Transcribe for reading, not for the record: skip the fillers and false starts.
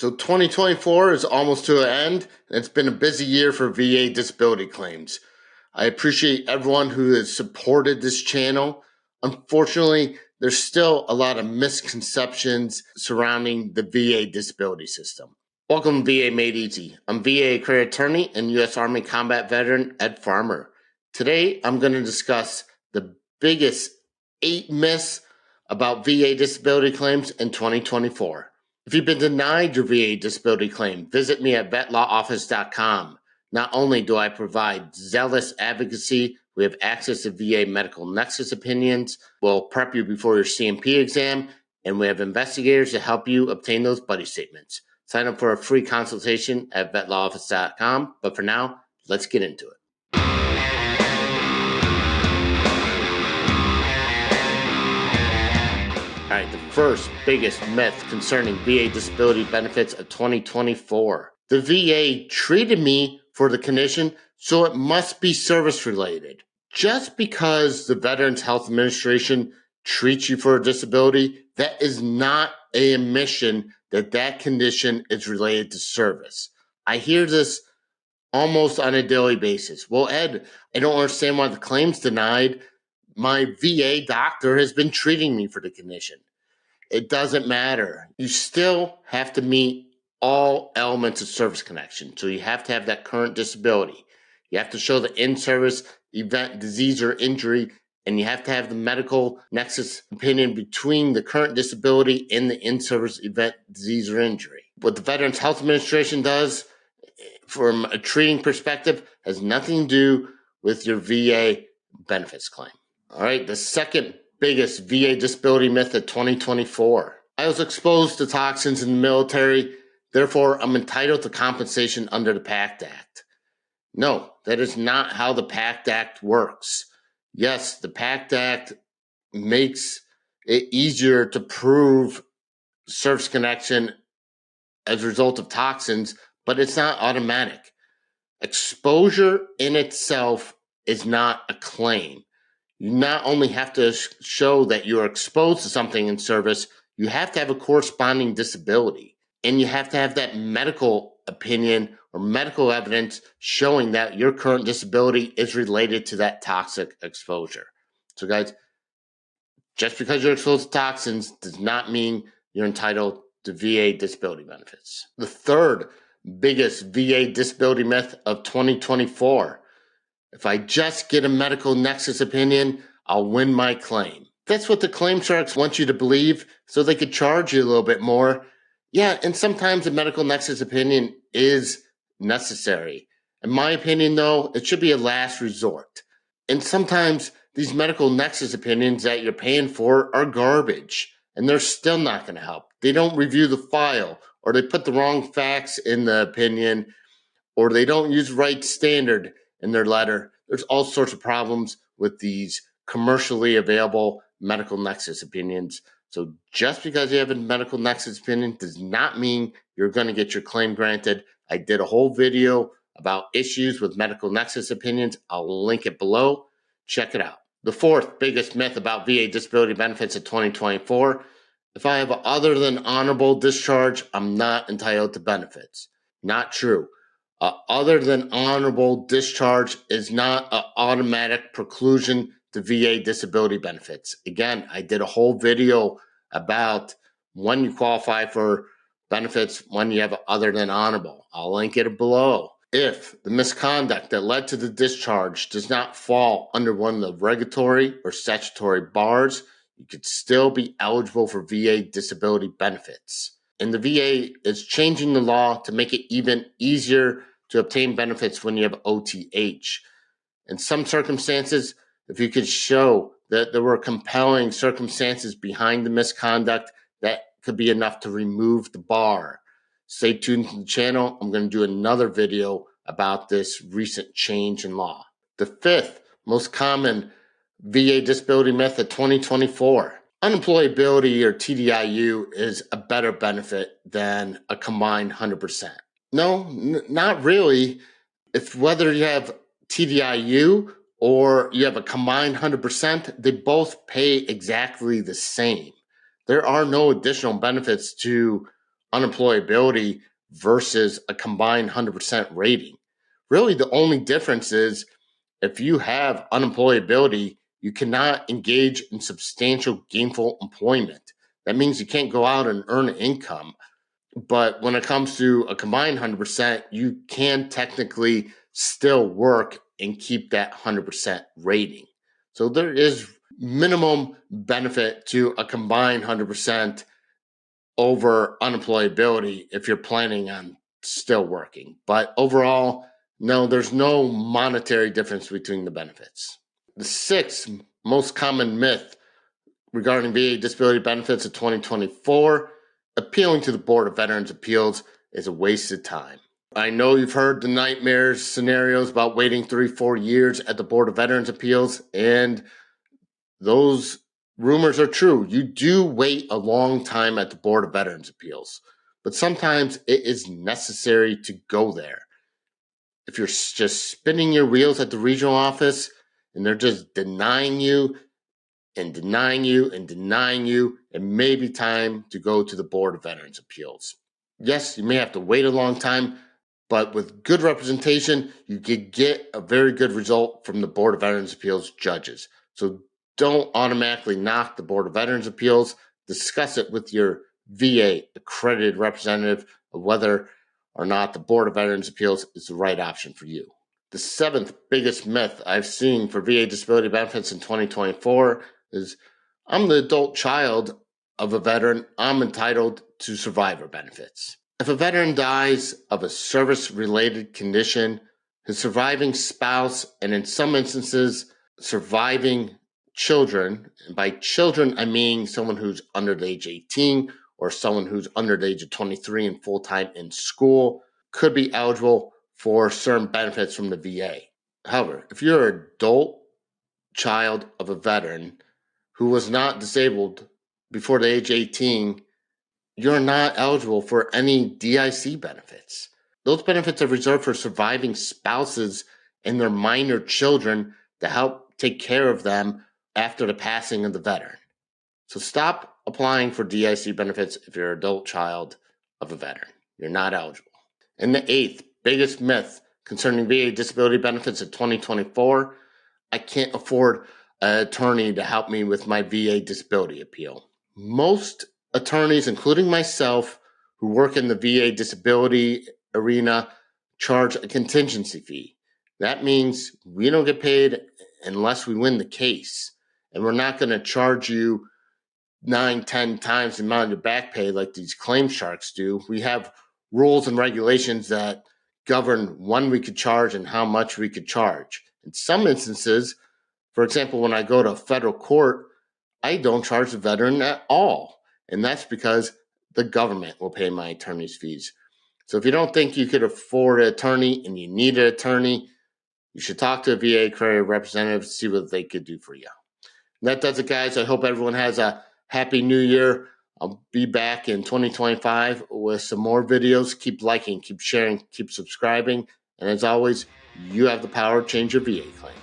So 2024 is almost to an end, and it's been a busy year for VA disability claims. I appreciate everyone who has supported this channel. Unfortunately, there's still a lot of misconceptions surrounding the VA disability system. Welcome to VA Made Easy. I'm VA career attorney and U.S. Army combat veteran Ed Farmer. Today, I'm going to discuss the biggest 8 myths about VA disability claims in 2024. If you've been denied your VA disability claim, visit me at vetlawoffice.com. Not only do I provide zealous advocacy, we have access to VA medical nexus opinions. We'll prep you before your CMP exam, and we have investigators to help you obtain those buddy statements. Sign up for a free consultation at vetlawoffice.com. But for now, let's get into it. All right, the first biggest myth concerning VA disability benefits of 2024. The VA treated me for the condition, so it must be service-related. Just because the Veterans Health Administration treats you for a disability, that is not an admission that that condition is related to service. I hear this almost on a daily basis. Well, Ed, I don't understand why the claim's denied. My VA doctor has been treating me for the condition. It doesn't matter. You still have to meet all elements of service connection. So you have to have that current disability. You have to show the in-service event, disease, or injury, and you have to have the medical nexus opinion between the current disability and the in-service event, disease, or injury. What the Veterans Health Administration does from a treating perspective has nothing to do with your VA benefits claim. All right, the second biggest VA disability myth of 2024. I was exposed to toxins in the military, therefore I'm entitled to compensation under the PACT Act. No, that is not how the PACT Act works. Yes, the PACT Act makes it easier to prove service connection as a result of toxins, but it's not automatic. Exposure in itself is not a claim. You not only have to show that you're exposed to something in service, you have to have a corresponding disability. And you have to have that medical opinion or medical evidence showing that your current disability is related to that toxic exposure. So guys, just because you're exposed to toxins does not mean you're entitled to VA disability benefits. The third biggest VA disability myth of 2024. If I just get a medical nexus opinion, I'll win my claim. That's what the claim sharks want you to believe, so they could charge you a little bit more. Yeah, and sometimes a medical nexus opinion is necessary. In my opinion, though, it should be a last resort. And sometimes these medical nexus opinions that you're paying for are garbage, and they're still not going to help. They don't review the file, or they put the wrong facts in the opinion, or they don't use the right standard in their letter. There's all sorts of problems with these commercially available medical nexus opinions. So just because you have a medical nexus opinion does not mean you're going to get your claim granted. I did a whole video about issues with medical nexus opinions. I'll link it below. Check it out. The fourth biggest myth about VA disability benefits of 2024. If I have an other than honorable discharge, I'm not entitled to benefits. Not true. Other than honorable discharge is not an automatic preclusion to VA disability benefits. Again, I did a whole video about when you qualify for benefits when you have other than honorable. I'll link it below. If the misconduct that led to the discharge does not fall under one of the regulatory or statutory bars, you could still be eligible for VA disability benefits. And the VA is changing the law to make it even easier to obtain benefits when you have OTH. In some circumstances, if you could show that there were compelling circumstances behind the misconduct, that could be enough to remove the bar. Stay tuned to the channel. I'm going to do another video about this recent change in law. The fifth most common VA disability myth of 2024. Unemployability or TDIU is a better benefit than a combined 100%. No, not really. If whether you have TDIU or you have a combined 100%, they both pay exactly the same. There are no additional benefits to unemployability versus a combined 100% rating. Really, the only difference is if you have unemployability, you cannot engage in substantial gainful employment. That means you can't go out and earn income. But when it comes to a combined 100%, you can technically still work and keep that 100% rating. So there is minimum benefit to a combined 100% over unemployability if you're planning on still working. But overall, no, there's no monetary difference between the benefits. The sixth most common myth regarding VA disability benefits of 2024, appealing to the Board of Veterans Appeals is a wasted time. I know you've heard the nightmare scenarios about waiting 3-4 years at the Board of Veterans Appeals, and those rumors are true. You do wait a long time at the Board of Veterans Appeals, but sometimes it is necessary to go there. If you're just spinning your wheels at the regional office and they're just denying you and denying you and denying you, it may be time to go to the Board of Veterans Appeals. Yes, you may have to wait a long time, but with good representation, you could get a very good result from the Board of Veterans Appeals judges. So don't automatically knock the Board of Veterans Appeals. Discuss it with your VA accredited representative of whether or not the Board of Veterans Appeals is the right option for you. The seventh biggest myth I've seen for VA disability benefits in 2024 is I'm the adult child of a veteran. I'm entitled to survivor benefits. If a veteran dies of a service-related condition, his surviving spouse, and in some instances, surviving children, and by children, I mean someone who's under the age of 18 or someone who's under the age of 23 and full-time in school, could be eligible for certain benefits from the VA. However, if you're an adult child of a veteran who was not disabled before the age of 18, you're not eligible for any DIC benefits. Those benefits are reserved for surviving spouses and their minor children to help take care of them after the passing of the veteran. So stop applying for DIC benefits if you're an adult child of a veteran. You're not eligible. And the eighth biggest myth concerning VA disability benefits in 2024, I can't afford an attorney to help me with my VA disability appeal. Most attorneys, including myself, who work in the VA disability arena, charge a contingency fee. That means we don't get paid unless we win the case. And we're not going to charge you 9-10 times the amount of your back pay like these claim sharks do. We have rules and regulations that govern when we could charge and how much we could charge. In some instances, for example, when I go to federal court, I don't charge the veteran at all. And that's because the government will pay my attorney's fees. So if you don't think you could afford an attorney and you need an attorney, you should talk to a VA accredited representative to see what they could do for you. And that does it, guys. I hope everyone has a happy new year. I'll be back in 2025 with some more videos. Keep liking, keep sharing, keep subscribing. And as always, you have the power to change your VA claim.